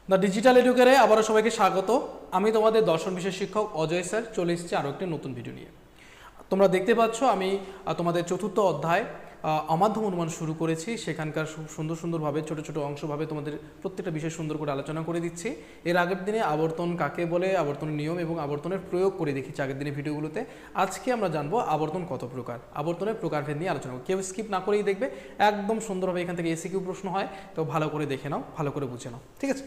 The digital এডুকেয়ারে আবারও সবাইকে স্বাগত। আমি তোমাদের দর্শন বিষয় শিক্ষক অজয় স্যার চলে এসেছি আরও একটি নতুন ভিডিও নিয়ে। তোমরা দেখতে পাচ্ছ আমি তোমাদের চতুর্থ অধ্যায় অমাধ্যম অনুমান শুরু করেছি। সেখানকার সুন্দরভাবে ছোট ছোট অংশভাবে তোমাদের প্রত্যেকটা বিষয় সুন্দর করে আলোচনা করে দিচ্ছি। এর আগের দিনে আবর্তন কাকে বলে, আবর্তনের নিয়ম এবং আবর্তনের প্রয়োগ করে দেখেছি আগের দিনের ভিডিওগুলোতে। আজকে আমরা জানবো আবর্তন কত প্রকার, আবর্তনের প্রকারভেদ নিয়ে আলোচনা করব। কেউ স্কিপ না করেই দেখবে, একদম সুন্দরভাবে এখান থেকে এসিকিউ প্রশ্ন হয়, তো ভালো করে দেখে নাও, ভালো করে বুঝে নাও, ঠিক আছে।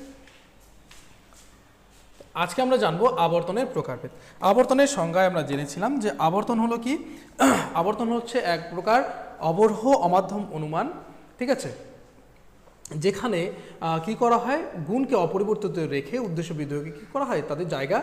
আজকে আমরা জানবো আবর্তনের প্রকারভেদ। আবর্তনের সংজ্ঞায় আমরা জেনেছিলাম যে আবর্তন হলো কি, আবর্তন হচ্ছে এক প্রকার অবর্হ অমাধ্যম অনুমান, ঠিক আছে, যেখানে কি করা হয়, গুণকে অপরিবর্তিত রেখে উদ্দেশ্য বিধেয়কে কী করা হয়, তাদের জায়গা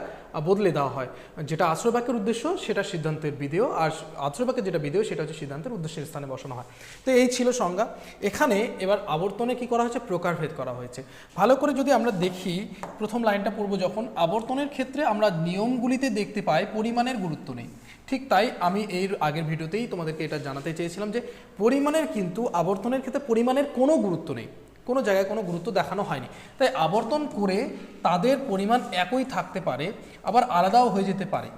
বদলে দেওয়া হয়। যেটা আশ্রয় বাক্যের উদ্দেশ্য সেটা সিদ্ধান্তের বিধেয়, আর আশ্রয় বাক্যের যেটা বিধেয় সেটা হচ্ছে সিদ্ধান্তের উদ্দেশ্যের স্থানে বসানো হয়। তো এই ছিল সংজ্ঞা। এখানে এবার আবর্তনে কি করা হয়েছে, প্রকারভেদ করা হয়েছে। ভালো করে যদি আমরা দেখি, প্রথম লাইনটা পড়বো যখন, আবর্তনের ক্ষেত্রে আমরা নিয়মগুলিতে দেখতে পাই পরিমাণের গুরুত্ব নেই। ঠিক তাই আমি এর আগের ভিডিওতেই তোমাদেরকে এটা জানাতে চেয়েছিলাম যে পরিমাণের কিন্তু আবর্তনের ক্ষেত্রে পরিমাণের কোনো গুরুত্ব নেই, কোনো জায়গায় কোনো গুরুত্ব দেখানো হয়নি। তাই আবর্তন করে তাদের পরিমাণ একই থাকতে পারে, আবার আলাদাও হয়ে যেতে পারে।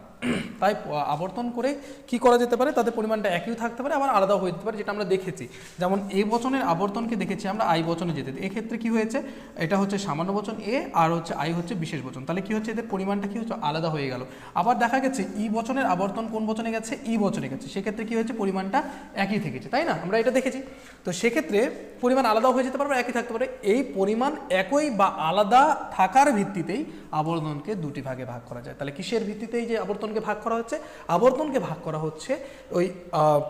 তাই আবর্তন করে কি করা যেতে পারে, তাদের পরিমাণটা একই থাকতে পারে, আবার আলাদাও হয়ে যেতে পারে, যেটা আমরা দেখেছি। যেমন এ বচনের আবর্তনকে দেখেছি আমরা আই বচনে যেতে। এক্ষেত্রে কি হয়েছে, এটা হচ্ছে সামান্য বচন এ, আর হচ্ছে আই হচ্ছে বিশেষ বচন। তাহলে কি হচ্ছে, এদের পরিমাণটা কি হচ্ছে, আলাদা হয়ে গেল। আবার দেখা গেছে ই বচনের আবর্তন কোন বচনে গেছে, ই বচনে গেছে, সেক্ষেত্রে কি হয়েছে, পরিমাণটা একই থেকেছে, তাই না, আমরা এটা দেখেছি। তো সেক্ষেত্রে পরিমাণ আলাদাও হয়ে যেতে পারে, একই থাকতে পারে। এই পরিমাণ একই বা আলাদা থাকার ভিত্তিতেই আবর্তনকে দুটি ভাগে ভাগ করা যায়। তাহলে কিসের ভিত্তিতেই যে আবর্তনকে ভাগ করা হচ্ছে, আবর্তনকে ভাগ করা হচ্ছে ওই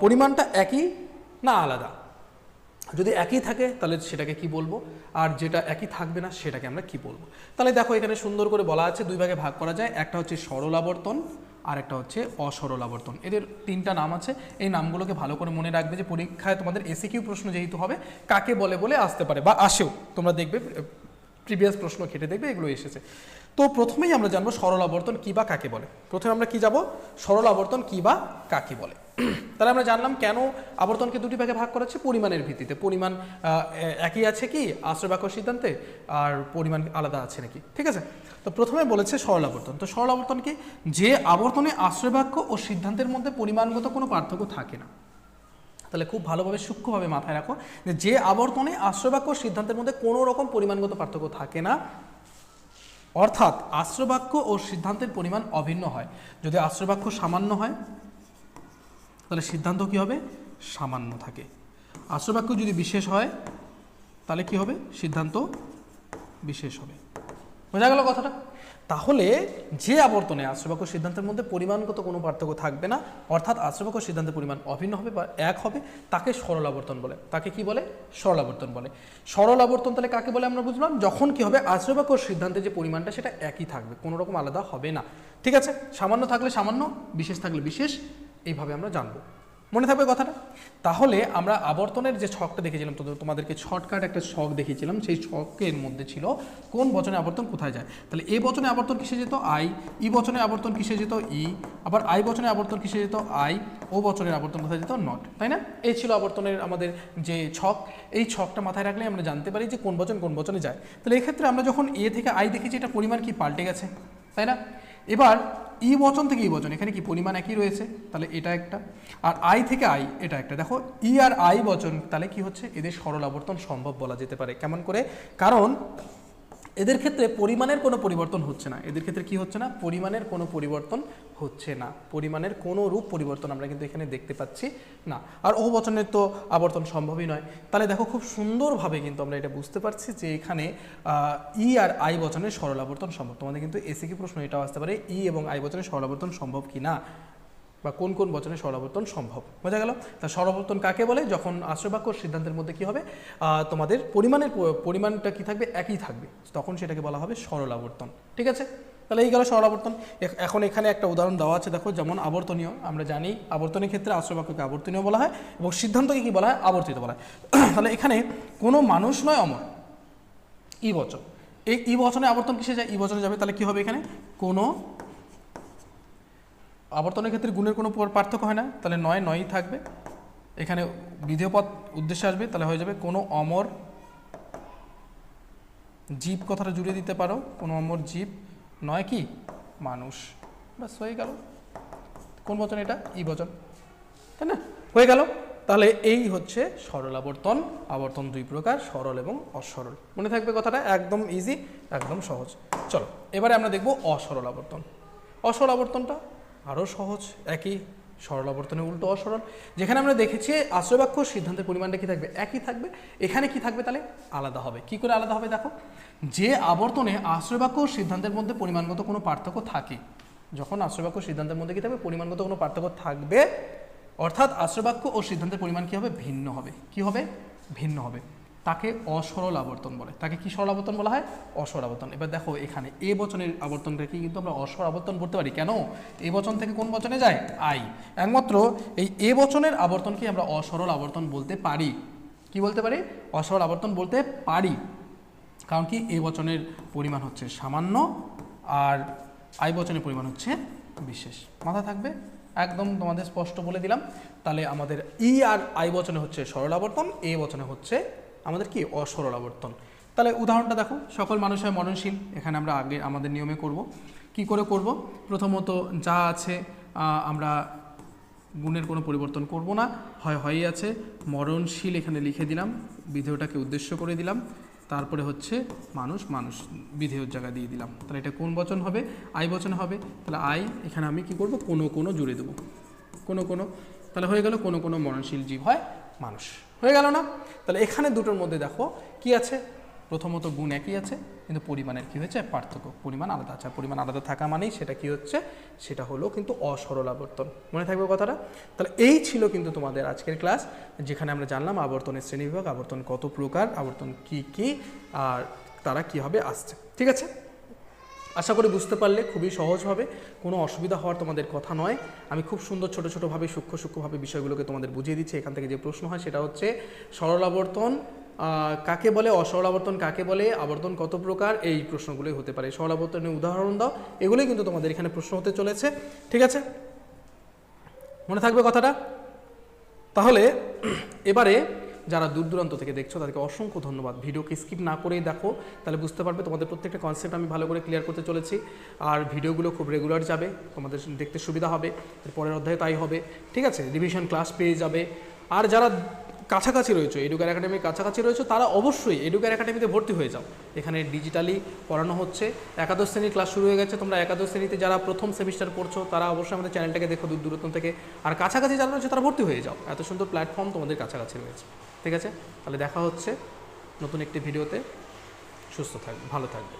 পরিমাণটা একই না আলাদা। যদি একই থাকে তাহলে সেটাকে কি বলবো, আর যেটা একই থাকবে না সেটাকে আমরা কি বলবো। তাহলে দেখো এখানে সুন্দর করে বলা আছে দুই ভাগে ভাগ করা যায়। একটা হচ্ছে সরল আবর্তন আর একটা হচ্ছে অসরল আবর্তন। এদের তিনটা নাম আছে। এই নামগুলোকে ভালো করে মনে রাখবে, যে পরীক্ষায় তোমাদের এসিকিউ প্রশ্ন যেহেতু হবে, কাকে বলে বলে আসতে পারে বা আসেও, তোমরা দেখবে প্রিভিয়াস প্রশ্ন ঘেটে দেখবে এগুলো এসেছে। তো প্রথমেই আমরা জানবো সরল আবর্তন কী বা কাকে বলে। প্রথমে আমরা কি যাব, সরল আবর্তন কী বা কাকে বলে। তাহলে আমরা জানলাম কেন আবর্তনকে দুটি ভাগে ভাগ করা হচ্ছে, পরিমাণের ভিত্তিতে। পরিমাণ একই আছে কি আশ্রয় বাক্য সিদ্ধান্তে, আর পরিমাণ আলাদা আছে নাকি, ঠিক আছে। তো প্রথমে বলেছে সরল আবর্তন। তো সরল আবর্তন কি, যে আবর্তনে আশ্রয় বাক্য ও সিদ্ধান্তের মধ্যে পরিমাণগত কোনো পার্থক্য থাকে না। তাহলে খুব ভালোভাবে সূক্ষ্মভাবে মাথায় রাখো যে আবর্তনে আশ্রয় বাক্য সিদ্ধান্তের মধ্যে কোনো রকম পরিমাণগত পার্থক্য থাকে না, অর্থাৎ আশ্রয় বাক্য ও সিদ্ধান্তের পরিমাণ অভিন্ন হয়। যদি আশ্রয় বাক্য সামান্য হয় তাহলে সিদ্ধান্ত কি হবে, সামান্য থাকে। আশ্রয় বাক্য যদি বিশেষ হয় তাহলে কি হবে, সিদ্ধান্ত বিশেষ হবে। বোঝা গেল কথাটা। তাহলে যে আবর্তনে আশ্রয় বাক্য সিদ্ধান্তের মধ্যে পরিমাণগত কোনো পার্থক্য থাকবে না, অর্থাৎ আশ্রয় বাক্য সিদ্ধান্তের পরিমাণ অভিন্ন হবে বা এক হবে, তাকে সরল আবর্তন বলে। তাকে কি বলে, সরল আবর্তন বলে। সরল আবর্তন তাহলে কাকে বলে আমরা বুঝলাম, যখন কি হবে, আশ্রয় বাক্য সিদ্ধান্তের যে পরিমাণটা সেটা একই থাকবে, কোনো রকম আলাদা হবে না, ঠিক আছে। সামান্য থাকলে সামান্য, বিশেষ থাকলে বিশেষ, এইভাবে আমরা জানবো। মনে থাকবে কথাটা। তাহলে আমরা আবর্তনের যে ছকটা দেখেছিলাম, তোমাদেরকে শর্টকাট একটা ছক দেখিয়েছিলাম, সেই ছকের মধ্যে ছিল কোন বচনে আবর্তন কোথায় যায়। তাহলে এ বচনে আবর্তন কিসে যেত, আই। ই বচনে আবর্তন কিসে যেত, ই। আবার আই বচনে আবর্তন কিসে যেত, আই। ও বচনের আবর্তন কোথায় যেত, নট, তাই না। এই ছিল আবর্তনের আমাদের যে ছক। এই ছকটা মাথায় রাখলে আমরা জানতে পারি যে কোন বচন কোন বচনে যায়। তাহলে এক্ষেত্রে আমরা যখন এ থেকে আই দেখেছি, এটা পরিমাণ কি পাল্টে গেছে, তাই না। এবার ই বচন থেকে ই বচন, এখানে কি পরিমাণ একই রয়েছে, তাহলে এটা একটা। আর আই থেকে আই এটা একটা। দেখো ই আর আই বচন, তাহলে কি হচ্ছে, এদের সরল আবর্তন সম্ভব বলা যেতে পারে। কেমন করে, কারণ এদের ক্ষেত্রে পরিমাণের কোনো পরিবর্তন হচ্ছে না। এদের ক্ষেত্রে কি হচ্ছে না, পরিমাণের কোনো পরিবর্তন হচ্ছে না, পরিমাণের কোনো রূপ পরিবর্তন আমরা কিন্তু এখানে দেখতে পাচ্ছি না। আর ও বচনের তো আবর্তন সম্ভবই নয়। তাহলে দেখো খুব সুন্দরভাবে কিন্তু আমরা এটা বুঝতে পারছি যে এখানে ই আর আই বচনের সরল আবর্তন সম্ভব। তোমাদের কিন্তু এসিকিউ প্রশ্ন এটাও আসতে পারে, ই এবং আই বচনের সরল আবর্তন সম্ভব কি না, বা কোন কোন বচনের সরলাবর্তন সম্ভব। বোঝা গেল। তা সরলাবর্তন কাকে বলে, যখন আশ্রয় বাক্য সিদ্ধান্তের মধ্যে কি হবে, তোমাদের পরিমাণটা কি থাকবে, একই থাকবে, তখন সেটাকে বলা হবে সরলাবর্তন, ঠিক আছে। তাহলে এই গেল সরলাবর্তন। এখন এখানে একটা উদাহরণ দেওয়া আছে, দেখো, যেমন আবর্তনীয়। আমরা জানি আবর্তনের ক্ষেত্রে আশ্রয় বাক্যকে আবর্তনীয় বলা হয় এবং সিদ্ধান্তকে কি বলা হয়, আবর্তিত বলা হয়। তাহলে এখানে কোনো মানুষ নয় অমর, ই বচন। এই ই বচনে আবর্তন কিসে যায়, ই বচনে যাবে। তাহলে কি হবে, এখানে কোনো আবর্তনের ক্ষেত্রে গুণের কোনো পার্থক্য হয় না, তাহলে নয় নয়ই থাকবে। এখানে বিধেয় পদ উদ্দেশ্যে আসবে, তাহলে হয়ে যাবে কোনো অমর জীব কথাটা জুড়ে দিতে পারো, 15 নম্বর জীব, 9 কি মানুষ, ব্যাস হয়ে গেল। কোন বচন এটা? ই বচন, তাই না? হয়ে গেল। তাহলে এই হচ্ছে সরল আবর্তন। আবর্তন দুই প্রকার, সরল এবং অসরল। মনে থাকবে কথাটা, একদম ইজি, একদম সহজ। চলো এবারে আমরা দেখব অসরল আবর্তন। অসরল আবর্তনটা আরও সহজ, একই সরল আবর্তনের উল্টো অসরল। যেখানে আমরা দেখেছি আশ্রয় বাক্য সিদ্ধান্তের পরিমাণটা কি থাকবে? একই থাকবে। এখানে কি থাকবে তাহলে? আলাদা হবে। কি করে আলাদা হবে দেখো, যে আবর্তনে আশ্রয় বাক্য ও সিদ্ধান্তের মধ্যে পরিমাণগত কোনো পার্থক্য থাকে, যখন আশ্রয় বাক্য সিদ্ধান্তের মধ্যে কি থাকবে? পরিমাণগত কোনো পার্থক্য থাকবে, অর্থাৎ আশ্রয় বাক্য ও সিদ্ধান্তের পরিমাণ কি হবে? ভিন্ন হবে। কি হবে? ভিন্ন হবে। তাকে অসরল আবর্তন বলে। তাকে কি সরল আবর্তন বলা হয়? অসরল আবর্তন। এবার দেখো এখানে এ বচনের আবর্তনটাকে কিন্তু আমরা অসরল আবর্তন বলতে পারি। কেন? এ বচন থেকে কোন বচনে যায়? আই। একমাত্র এই এ বচনের আবর্তনকে আমরা অসরল আবর্তন বলতে পারি। কি বলতে পারি? অসরল আবর্তন বলতে পারি। কারণ কি? এ বচনের পরিমাণ হচ্ছে সামান্য, আর আই বচনের পরিমাণ হচ্ছে বিশেষ। মাথা থাকবে, একদম তোমাদের স্পষ্ট বলে দিলাম। তাহলে আমাদের ই আর আই বচনে হচ্ছে সরল আবর্তন, এ বচনে হচ্ছে আমাদের কি? অসরল আবর্তন। তাহলে উদাহরণটা দেখো, সকল মানুষ হয় মরণশীল। এখানে আমরা আগে আমাদের নিয়মে করব। কি করে করব? প্রথমত যা আছে আমরা গুণের কোনো পরিবর্তন করব না, হয়ই আছে। মরণশীল এখানে লিখে দিলাম, বিধেয়টাকে উদ্দেশ্য করে দিলাম, তারপরে হচ্ছে মানুষ, মানুষ বিধেয়র জায়গা দিয়ে দিলাম। তাহলে এটা কোন বচন হবে? আই বচন হবে। তাহলে আই এখানে আমি কি করব? কোনো জুড়ে দেবো, কোনো। তাহলে হয়ে গেল কোনো মরণশীল জীব হয় মানুষ। হয়ে গেল না? তাহলে এখানে দুটোর মধ্যে দেখো কি আছে? প্রথমত গুণ একই আছে, কিন্তু পরিমাণের কি হয়েছে? পার্থক্য, পরিমাণ আলাদা আছে। পরিমাণ আলাদা থাকা মানেই সেটা কি হচ্ছে? সেটা হলো কিন্তু অসরল আবর্তন। মনে থাকবে কথাটা? তাহলে এই ছিল কিন্তু তোমাদের আজকের ক্লাস, যেখানে আমরা জানলাম আবর্তনের শ্রেণীবিভাগ, আবর্তন কত প্রকার, আবর্তন কি আর তারা কীভাবে আসছে। ঠিক আছে, আশা করি বুঝতে পারলে খুবই সহজভাবে, কোনো অসুবিধা হওয়ার তোমাদের কথা নয়। আমি খুব সুন্দর ছোটোভাবে সূক্ষ্মভাবে বিষয়গুলোকে তোমাদের বুঝিয়ে দিচ্ছি। এখান থেকে যে প্রশ্ন হয় সেটা হচ্ছে সরল আবর্তন কাকে বলে, অসরল আবর্তন কাকে বলে, আবর্তন কত প্রকার, এই প্রশ্নগুলোই হতে পারে। সরল আবর্তনের উদাহরণ দাও, এগুলোই কিন্তু তোমাদের এখানে প্রশ্ন হতে চলেছে। ঠিক আছে, মনে থাকবে কথাটা? তাহলে এবারে যারা দূর দূরান্ত থেকে দেখছো তাদেরকে অসংখ্য ধন্যবাদ। ভিডিওকে স্কিপ না করেই দেখো, তাহলে বুঝতে পারবে। তোমাদের প্রত্যেকটা কনসেপ্ট আমি ভালো করে ক্লিয়ার করতে চলেছি, আর ভিডিওগুলো খুব রেগুলার যাবে, তোমাদের দেখতে সুবিধা হবে। পরের অধ্যায়ে তাই হবে। ঠিক আছে, রিভিশন ক্লাস পেয়ে যাবে। আর যারা কাছাকাছি রয়েছে, এডুকেয়ার একাডেমির কাছাকাছি রয়েছে, তারা অবশ্যই এডুকেয়ার একাডেমিতে ভর্তি হয়ে যাও। এখানে ডিজিটালি পড়ানো হচ্ছে। একাদশ শ্রেণীর ক্লাস শুরু হয়ে গেছে। তোমরা একাদশ শ্রেণীতে যারা প্রথম সেমিস্টার পড়ছো তারা অবশ্যই আমাদের চ্যানেলটাকে দেখো দূর দূরান্ত থেকে। আর কাছাকাছি যারা রয়েছে তারা ভর্তি হয়ে যাও, এত সুন্দর প্ল্যাটফর্ম তোমাদের কাছাকাছি রয়েছে। ঠিক আছে, তাহলে দেখা হচ্ছে নতুন একটি ভিডিওতে। সুস্থ থাকবে, ভালো থাকবে।